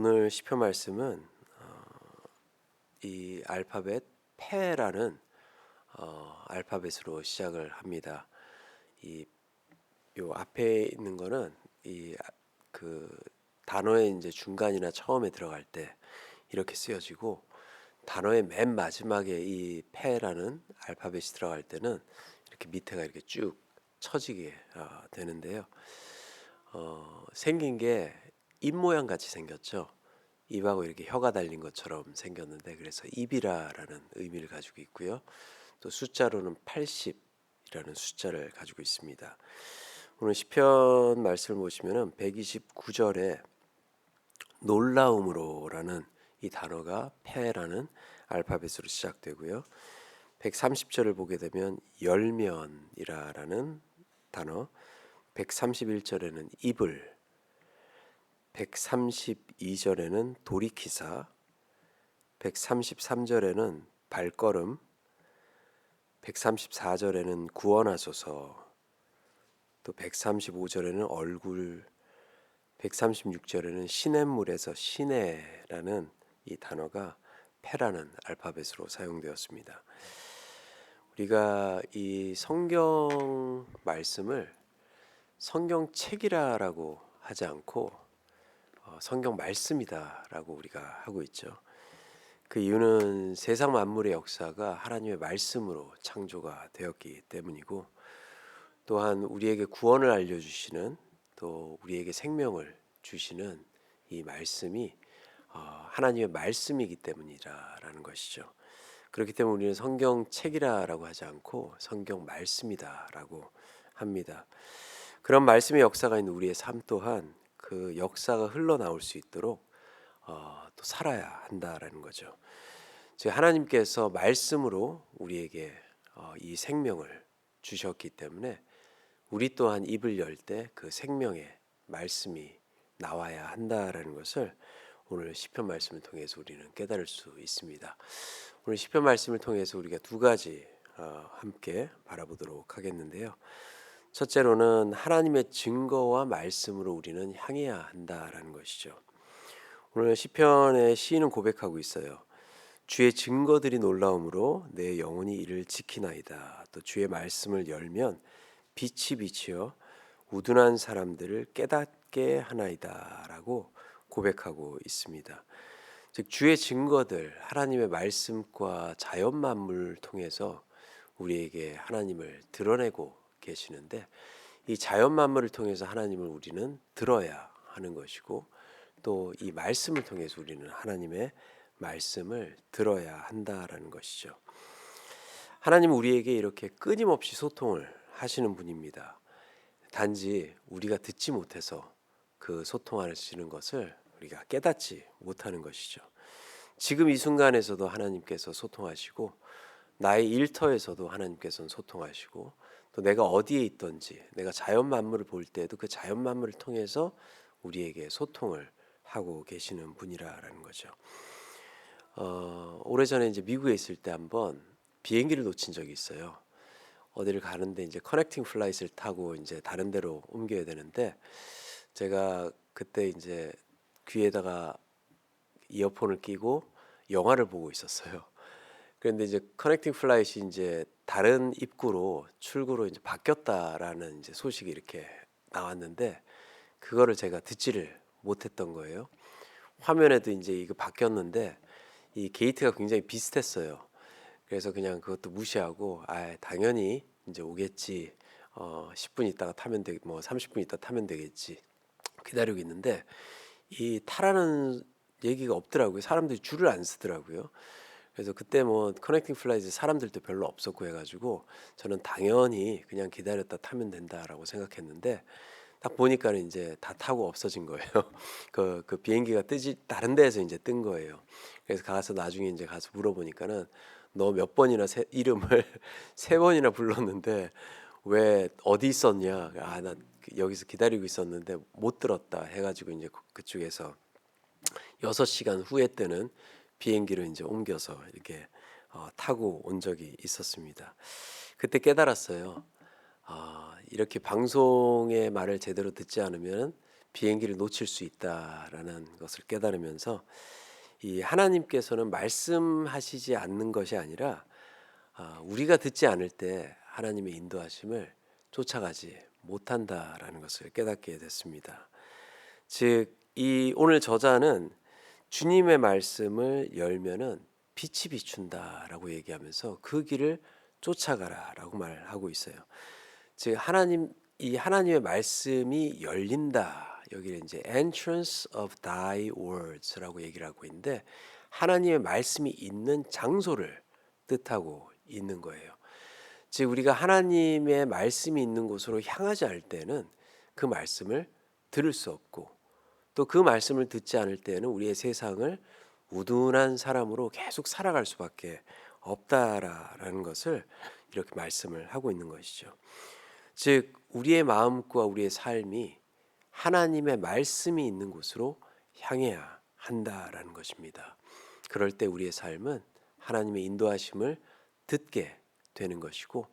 오늘 시편 말씀은 이 알파벳 페라는 알파벳으로 시작을 합니다. 이 요 앞에 있는 거는 그 단어의 이제 중간이나 처음에 들어갈 때 이렇게 쓰여지고, 단어의 맨 마지막에 이 페라는 알파벳이 들어갈 때는 이렇게 밑에가 이렇게 쭉 처지게 되는데요. 생긴 게 입 모양 같이 생겼죠. 입하고 이렇게 혀가 달린 것처럼 생겼는데, 그래서 입이라라는 의미를 가지고 있고요. 또 숫자로는 80이라는 숫자를 가지고 있습니다. 오늘 시편 말씀을 보시면은 129절에 놀라움으로라는 이 단어가 페라는 알파벳으로 시작되고요. 130절을 보게 되면 열면이라는 단어, 131절에는 입을, 132절에는 돌이키사, 133절에는 발걸음, 134절에는 구원하소서, 또 135절에는 얼굴, 136절에는 시냇물에서 시내라는 이 단어가 페라는 알파벳으로 사용되었습니다. 우리가 이 성경 말씀을 성경책이라고 하지 않고 성경 말씀이다라고 우리가 하고 있죠. 그 이유는 세상 만물의 역사가 하나님의 말씀으로 창조가 되었기 때문이고, 또한 우리에게 구원을 알려주시는, 또 우리에게 생명을 주시는 이 말씀이 하나님의 말씀이기 때문이라는 것이죠. 그렇기 때문에 우리는 성경책이라고 하지 않고 성경 말씀이다라고 합니다. 그런 말씀의 역사가 있는 우리의 삶 또한 그 역사가 흘러나올 수 있도록 또 살아야 한다라는 거죠. 즉 하나님께서 말씀으로 우리에게 이 생명을 주셨기 때문에 우리 또한 입을 열 때 그 생명의 말씀이 나와야 한다라는 것을 오늘 시편 말씀을 통해서 우리는 깨달을 수 있습니다. 오늘 시편 말씀을 통해서 우리가 두 가지 함께 바라보도록 하겠는데요. 첫째로는 하나님의 증거와 말씀으로 우리는 향해야 한다라는 것이죠. 오늘 시편의 시인은 고백하고 있어요. 주의 증거들이 놀라움으로 내 영혼이 이를 지키나이다. 또 주의 말씀을 열면 빛이 비치어 우둔한 사람들을 깨닫게 하나이다라고 고백하고 있습니다. 즉 주의 증거들, 하나님의 말씀과 자연 만물을 통해서 우리에게 하나님을 드러내고 계시는데, 이 자연 만물을 통해서 하나님을 우리는 들어야 하는 것이고, 또 이 말씀을 통해서 우리는 하나님의 말씀을 들어야 한다라는 것이죠. 하나님은 우리에게 이렇게 끊임없이 소통을 하시는 분입니다. 단지 우리가 듣지 못해서 그 소통하시는 것을 우리가 깨닫지 못하는 것이죠. 지금 이 순간에서도 하나님께서 소통하시고, 나의 일터에서도 하나님께서는 소통하시고, 또 내가 어디에 있든지 내가 자연 만물을 볼 때에도 그 자연 만물을 통해서 우리에게 소통을 하고 계시는 분이라는 거죠. 오래전에 이제 미국에 있을 때 한번 비행기를 놓친 적이 있어요. 어디를 가는데 이제 커넥팅 플라이트를 타고 이제 다른 데로 옮겨야 되는데, 제가 그때 이제 귀에다가 이어폰을 끼고 영화를 보고 있었어요. 그런데 이제 커넥팅 플라이트이 이제 다른 입구로 출구로 이제 바뀌었다라는 이제 소식이 이렇게 나왔는데, 그거를 제가 듣지를 못했던 거예요. 화면에도 이제 이거 바뀌었는데 이 게이트가 굉장히 비슷했어요. 그래서 그냥 그것도 무시하고 당연히 이제 오겠지. 10분 있다가 타면 뭐 30분 있다 타면 되겠지. 기다리고 있는데 이 타라는 얘기가 없더라고요. 사람들이 줄을 안 서더라고요. 그래서 그때 뭐 커넥팅 플라이트 사람들도 별로 없었고 해가지고 저는 당연히 그냥 기다렸다 타면 된다라고 생각했는데, 딱 보니까는 이제 다 타고 없어진 거예요. 그 비행기가 뜨지 다른 데에서 이제 뜬 거예요. 그래서 가서 나중에 이제 가서 물어보니까는 너 몇 번이나 이름을 세 번이나 불렀는데 왜 어디 있었냐? 나 여기서 기다리고 있었는데 못 들었다 해가지고 이제 그쪽에서 6시간 후에 뜨는 비행기로 이제 옮겨서 이렇게 타고 온 적이 있었습니다. 그때 깨달았어요. 이렇게 방송의 말을 제대로 듣지 않으면 비행기를 놓칠 수 있다라는 것을 깨달으면서 이 하나님께서는 말씀하시지 않는 것이 아니라 우리가 듣지 않을 때 하나님의 인도하심을 쫓아가지 못한다라는 것을 깨닫게 됐습니다. 즉, 이 오늘 저자는 주님의 말씀을 열면은 빛이 비춘다라고 얘기하면서 그 길을 쫓아가라라고 말하고 있어요. 즉, 이 하나님의 말씀이 열린다. 여기는 이제 entrance of thy words라고 얘기를 하고 있는데 하나님의 말씀이 있는 장소를 뜻하고 있는 거예요. 즉, 우리가 하나님의 말씀이 있는 곳으로 향하지 않을 때는 그 말씀을 들을 수 없고, 또 그 말씀을 듣지 않을 때는 우리의 세상을 우둔한 사람으로 계속 살아갈 수밖에 없다라는 것을 이렇게 말씀을 하고 있는 것이죠. 즉, 우리의 마음과 우리의 삶이 하나님의 말씀이 있는 곳으로 향해야 한다라는 것입니다. 그럴 때 우리의 삶은 하나님의 인도하심을 듣게 되는 것이고,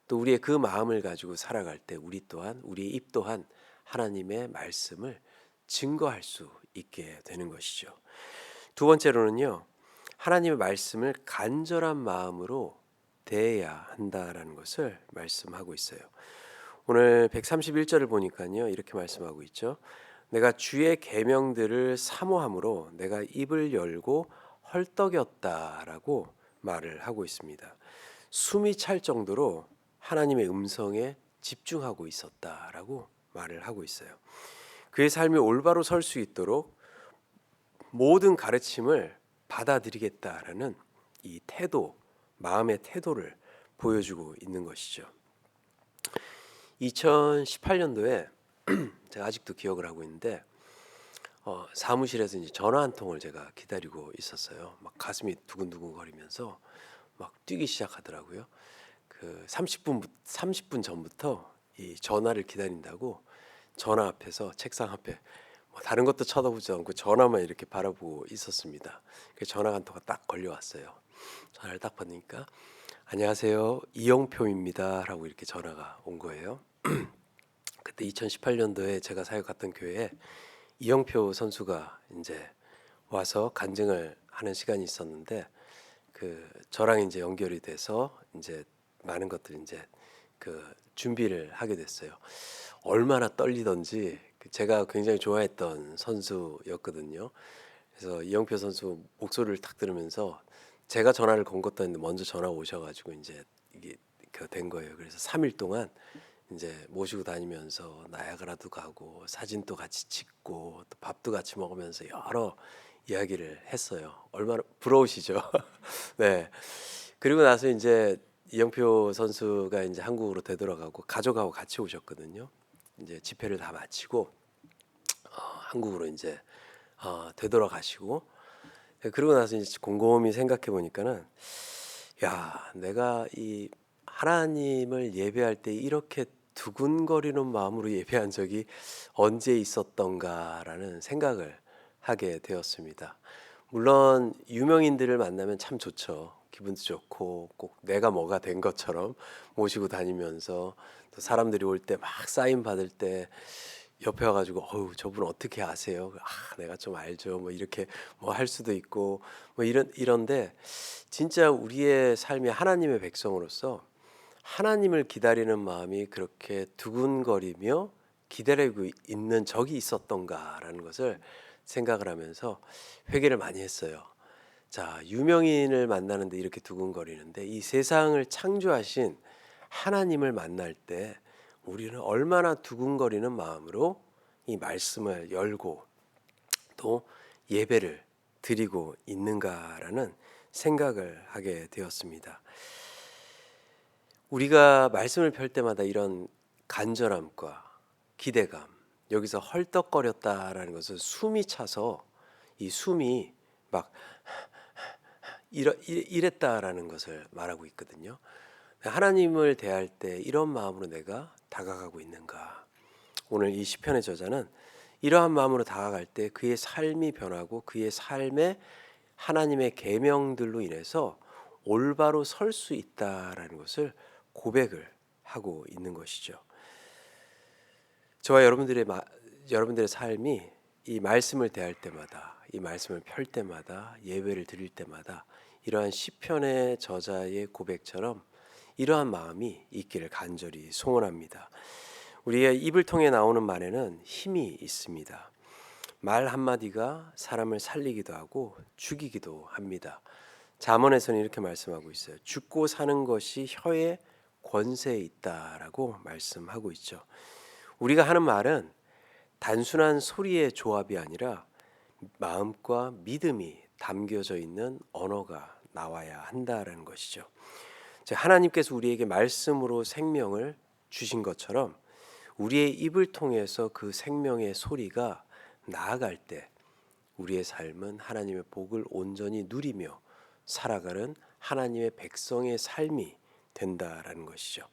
또 우리의 그 마음을 가지고 살아갈 때 우리의 입 또한 하나님의 말씀을 증거할 수 있게 되는 것이죠. 두 번째로는요, 하나님의 말씀을 간절한 마음으로 대해야 한다라는 것을 말씀하고 있어요. 오늘 131절을 보니까요, 이렇게 말씀하고 있죠. 내가 주의 계명들을 사모함으로 내가 입을 열고 헐떡였다라고 말을 하고 있습니다. 숨이 찰 정도로 하나님의 음성에 집중하고 있었다라고 말을 하고 있어요. 그의 삶이 올바로 설 수 있도록 모든 가르침을 받아들이겠다라는 이 태도, 마음의 태도를 보여주고 있는 것이죠. 2018년도에 제가 아직도 기억을 하고 있는데 사무실에서 이제 전화 한 통을 제가 기다리고 있었어요. 막 가슴이 두근두근 거리면서 막 뛰기 시작하더라고요. 그 30분 전부터 이 전화를 기다린다고 전화 앞에서 책상 앞에 뭐 다른 것도 쳐다보지 않고 전화만 이렇게 바라보고 있었습니다. 그 전화 한 통가 딱 걸려왔어요. 전화를 딱 받으니까 안녕하세요, 이영표입니다라고 이렇게 전화가 온 거예요. 그때 2018년도에 제가 사역 갔던 교회에 이영표 선수가 이제 와서 간증을 하는 시간이 있었는데 그 저랑 이제 연결이 돼서 이제 많은 것들 이제 그 준비를 하게 됐어요. 얼마나 떨리던지 제가 굉장히 좋아했던 선수였거든요. 그래서 이영표 선수 목소리를 딱 들으면서 제가 전화를 건 것도 아닌데 먼저 전화 오셔가지고 이제 이게 된 거예요. 그래서 3일 동안 이제 모시고 다니면서 나야가라도 가고 사진도 같이 찍고 또 밥도 같이 먹으면서 여러 이야기를 했어요. 얼마나 부러우시죠? 네. 그리고 나서 이제 이영표 선수가 이제 한국으로 되돌아가고 가족하고 같이 오셨거든요. 이제 집회를 다 마치고 한국으로 이제 되돌아가시고, 그러고 나서 이제 곰곰이 생각해 보니까는 야, 내가 이 하나님을 예배할 때 이렇게 두근거리는 마음으로 예배한 적이 언제 있었던가라는 생각을 하게 되었습니다. 물론 유명인들을 만나면 참 좋죠. 기분도 좋고 꼭 내가 뭐가 된 것처럼 모시고 다니면서 또 사람들이 올 때 막 사인 받을 때 옆에 와가지고 어우 저분 어떻게 아세요? 내가 좀 알죠. 뭐 이렇게 뭐 할 수도 있고 뭐 이런데 진짜 우리의 삶이 하나님의 백성으로서 하나님을 기다리는 마음이 그렇게 두근거리며 기다리고 있는 적이 있었던가라는 것을 생각을 하면서 회개를 많이 했어요. 자, 유명인을 만나는데 이렇게 두근거리는데 이 세상을 창조하신 하나님을 만날 때 우리는 얼마나 두근거리는 마음으로 이 말씀을 열고 또 예배를 드리고 있는가라는 생각을 하게 되었습니다. 우리가 말씀을 펼 때마다 이런 간절함과 기대감, 여기서 헐떡거렸다라는 것은 숨이 차서 이 숨이 막 이랬다라는 것을 말하고 있거든요. 하나님을 대할 때 이런 마음으로 내가 다가가고 있는가? 오늘 이 시편의 저자는 이러한 마음으로 다가갈 때 그의 삶이 변하고 그의 삶에 하나님의 계명들로 인해서 올바로 설 수 있다라는 것을 고백을 하고 있는 것이죠. 저와 여러분들의 여러분들의 삶이 이 말씀을 대할 때마다, 이 말씀을 펼 때마다, 예배를 드릴 때마다 이러한 시편의 저자의 고백처럼 이러한 마음이 있기를 간절히 소원합니다. 우리의 입을 통해 나오는 말에는 힘이 있습니다. 말 한마디가 사람을 살리기도 하고 죽이기도 합니다. 잠언에서는 이렇게 말씀하고 있어요. 죽고 사는 것이 혀의 권세에 있다라고 말씀하고 있죠. 우리가 하는 말은 단순한 소리의 조합이 아니라 마음과 믿음이 담겨져 있는 언어가 나와야 한다라는 것이죠. 하나님께서 우리에게 말씀으로 생명을 주신 것처럼 우리의 입을 통해서 그 생명의 소리가 나아갈 때 우리의 삶은 하나님의 복을 온전히 누리며 살아가는 하나님의 백성의 삶이 된다라는 것이죠.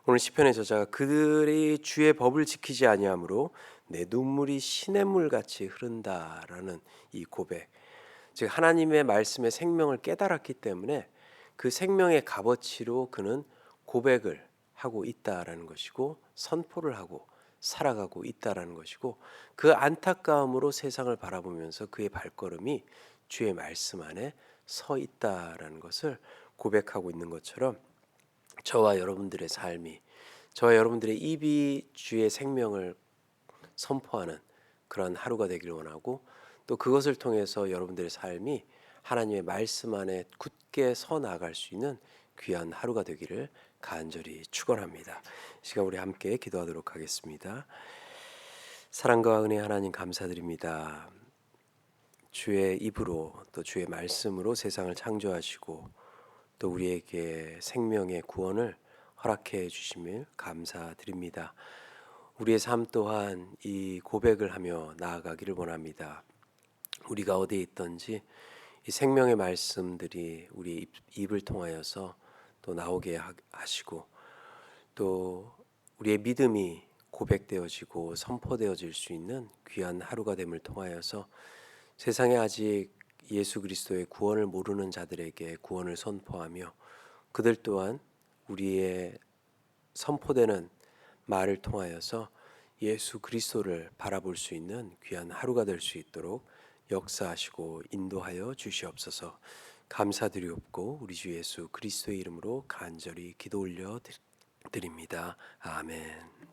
오늘 시편의 저자가 그들이 주의 법을 지키지 아니하므로 내 눈물이 시냇물 같이 흐른다라는 이 고백, 즉 하나님의 말씀의 생명을 깨달았기 때문에 그 생명의 값어치로 그는 고백을 하고 있다라는 것이고 선포를 하고 살아가고 있다라는 것이고 그 안타까움으로 세상을 바라보면서 그의 발걸음이 주의 말씀 안에 서 있다라는 것을 고백하고 있는 것처럼 저와 여러분들의 삶이, 저와 여러분들의 입이 주의 생명을 선포하는 그런 하루가 되기를 원하고, 또 그것을 통해서 여러분들의 삶이 하나님의 말씀 안에 굳게 서 나갈 수 있는 귀한 하루가 되기를 간절히 축원합니다. 이 시간 우리 함께 기도하도록 하겠습니다. 사랑과 은혜 하나님 감사드립니다. 주의 입으로 또 주의 말씀으로 세상을 창조하시고 또 우리에게 생명의 구원을 허락해 주심을 감사드립니다. 우리의 삶 또한 이 고백을 하며 나아가기를 원합니다. 우리가 어디에 있든지 이 생명의 말씀들이 우리 입을 통하여서 또 나오게 하시고 또 우리의 믿음이 고백되어지고 선포되어질 수 있는 귀한 하루가 됨을 통하여서 세상에 아직 예수 그리스도의 구원을 모르는 자들에게 구원을 선포하며 그들 또한 우리의 선포되는 말을 통하여서 예수 그리스도를 바라볼 수 있는 귀한 하루가 될 수 있도록 역사하시고 인도하여 주시옵소서. 감사드리옵고 우리 주 예수 그리스도의 이름으로 간절히 기도 올려 드립니다. 아멘.